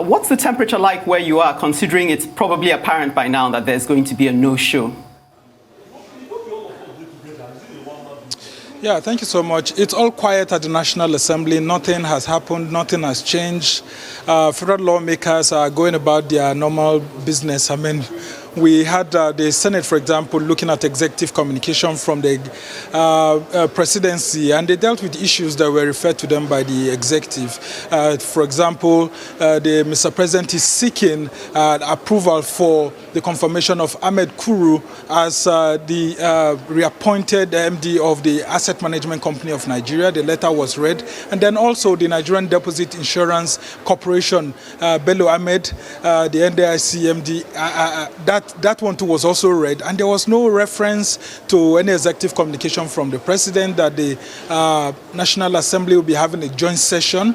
What's the temperature like where you are, considering it's probably apparent by now that there's going to be a no-show? Yeah, thank you so much. It's all quiet at the National Assembly. Nothing has happened. Nothing has changed. Federal lawmakers are going about their normal business. I mean, we had the Senate, for example, looking at executive communication from the presidency, and they dealt with issues that were referred to them by the executive. For example, Mr. President is seeking approval for the confirmation of Ahmed Kuru as the reappointed MD of the Asset Management Company of Nigeria. The letter was read. And then also the Nigerian Deposit Insurance Corporation, Bello Ahmed, the NDIC MD, that one too was also read, and there was no reference to any executive communication from the president that the National Assembly will be having a joint session,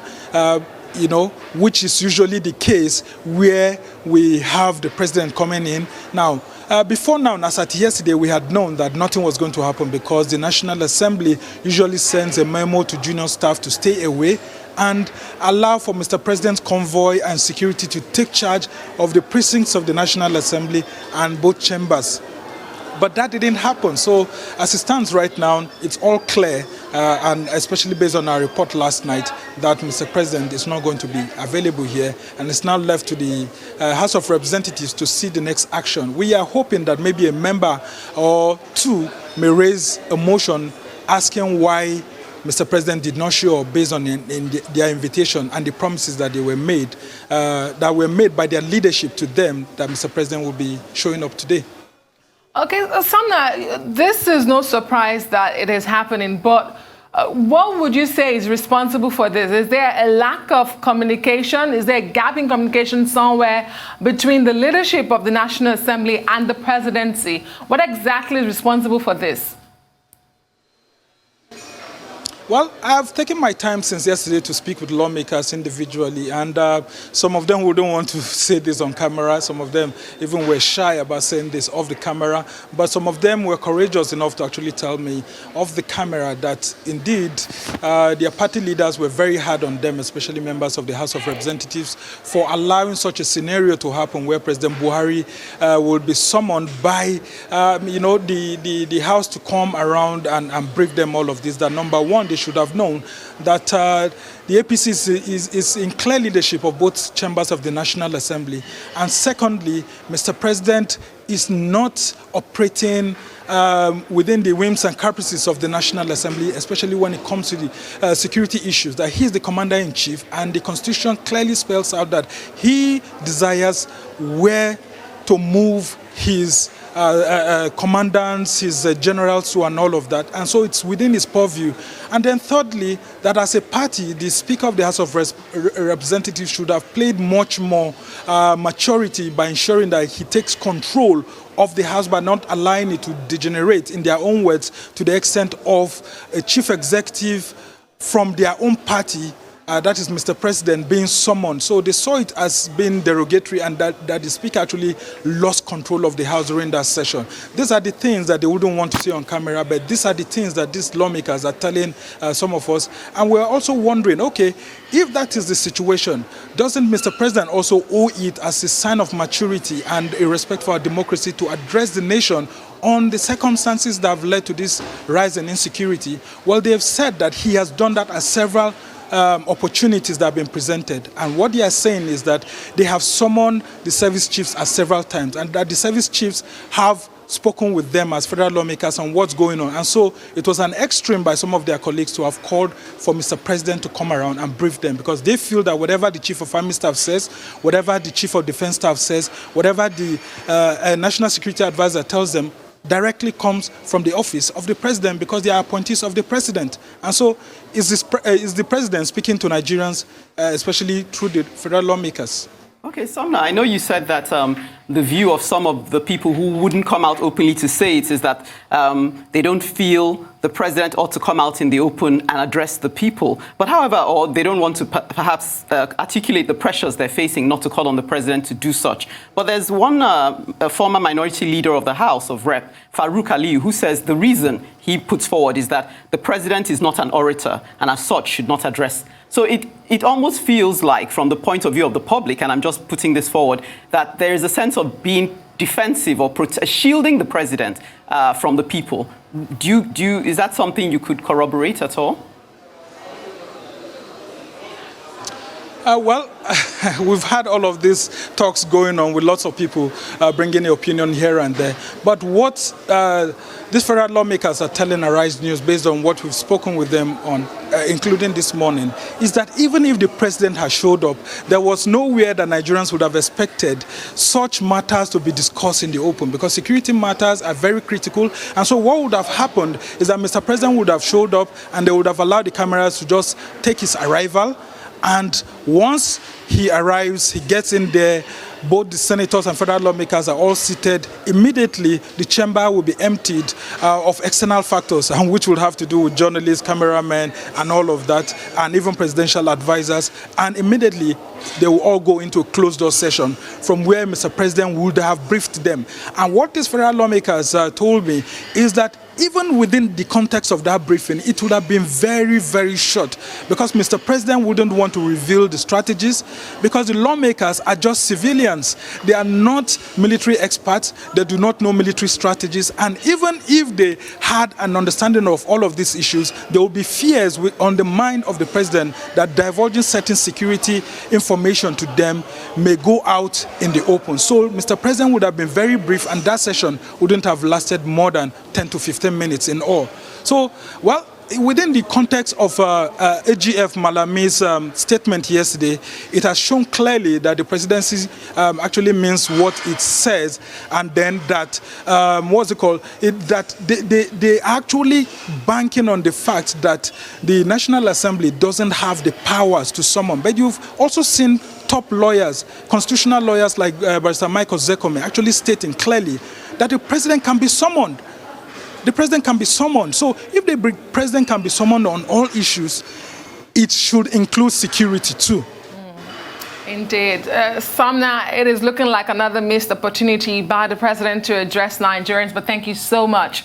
which is usually the case where we have the president coming in. Now, before now, as at yesterday, we had known that nothing was going to happen because the National Assembly usually sends a memo to junior staff to stay away and allow for Mr. President's convoy and security to take charge of the precincts of the National Assembly and both chambers. But that didn't happen. So as it stands right now, it's all clear, and especially based on our report last night, that Mr. President is not going to be available here, and it's now left to the House of Representatives to see the next action. We are hoping that maybe a member or two may raise a motion asking why Mr. President did not show up based on their invitation and the promises that they were made, by their leadership to them, that Mr. President will be showing up today. Okay, Samna, this is no surprise that it is happening, but what would you say is responsible for this? Is there a lack of communication? Is there a gap in communication somewhere between the leadership of the National Assembly and the presidency? What exactly is responsible for this? Well, I've taken my time since yesterday to speak with lawmakers individually, and some of them wouldn't want to say this on camera. Some of them even were shy about saying this off the camera, but some of them were courageous enough to actually tell me off the camera that indeed their party leaders were very hard on them, especially members of the House of Representatives, for allowing such a scenario to happen where President Buhari will be summoned by the House to come around and brief them all of this. That number one, they should have known that the APC is in clear leadership of both chambers of the National Assembly. And secondly, Mr. President is not operating within the whims and caprices of the National Assembly, especially when it comes to the security issues, that he is the commander-in-chief, and the Constitution clearly spells out that he desires where to move his commandants, his generals to, and all of that. And so it's within his purview. And then thirdly, that as a party, the Speaker of the House of Representatives should have played much more maturity by ensuring that he takes control of the House by not allowing it to degenerate, in their own words, to the extent of a chief executive from their own party, that is Mr. President, being summoned. So they saw it as being derogatory, and that the Speaker actually lost control of the House during that session. These are the things that they wouldn't want to see on camera, but these are the things that these lawmakers are telling some of us. And we're also wondering, okay, if that is the situation, doesn't Mr. President also owe it as a sign of maturity and a respect for our democracy to address the nation on the circumstances that have led to this rise in insecurity? Well, they have said that he has done that as several opportunities that have been presented, and what they are saying is that they have summoned the service chiefs several times, and that the service chiefs have spoken with them as federal lawmakers on what's going on. And so it was an extreme by some of their colleagues to have called for Mr. President to come around and brief them, because they feel that whatever the Chief of Army Staff says, whatever the Chief of Defense Staff says, whatever the National Security Advisor tells them, directly comes from the office of the president, because they are appointees of the president. And so is the president speaking to Nigerians, especially through the federal lawmakers? Okay, Samna, I know you said that the view of some of the people who wouldn't come out openly to say it is that they don't feel the president ought to come out in the open and address the people. But however, or they don't want to perhaps articulate the pressures they're facing not to call on the president to do such. But there's one former minority leader of the House of Rep, Farouk Aliyu, who says the reason he puts forward is that the president is not an orator and as such should not address So it almost feels like, from the point of view of the public, and I'm just putting this forward, that there is a sense of being defensive or shielding the president from the people. Is that something you could corroborate at all? Well, we've had all of these talks going on with lots of people bringing their opinion here and there. But what these federal lawmakers are telling Arise News, based on what we've spoken with them on, including this morning, is that even if the president has showed up, there was nowhere that Nigerians would have expected such matters to be discussed in the open, because security matters are very critical. And so what would have happened is that Mr. President would have showed up and they would have allowed the cameras to just take his arrival. And once he arrives, he gets in there, both the senators and federal lawmakers are all seated. Immediately, the chamber will be emptied of external factors, and which will have to do with journalists, cameramen, and all of that, and even presidential advisors. And immediately, they will all go into a closed-door session from where Mr. President would have briefed them. And what these federal lawmakers told me is that even within the context of that briefing, it would have been very, very short, because Mr. President wouldn't want to reveal the strategies, because the lawmakers are just civilians. They are not military experts. They do not know military strategies. And even if they had an understanding of all of these issues, there will be fears on the mind of the president that divulging certain security information to them may go out in the open. So Mr. President would have been very brief, and that session wouldn't have lasted more than 10 to 15 minutes in all. So, well, within the context of AGF Malami's statement yesterday, it has shown clearly that the presidency actually means what it says, and then that, that they actually banking on the fact that the National Assembly doesn't have the powers to summon. But you've also seen top lawyers, constitutional lawyers like Barrister Michael Zekome, actually stating clearly that the president can be summoned. The president can be summoned. So if the president can be summoned on all issues, it should include security too. Indeed. Samna, it is looking like another missed opportunity by the president to address Nigerians, but thank you so much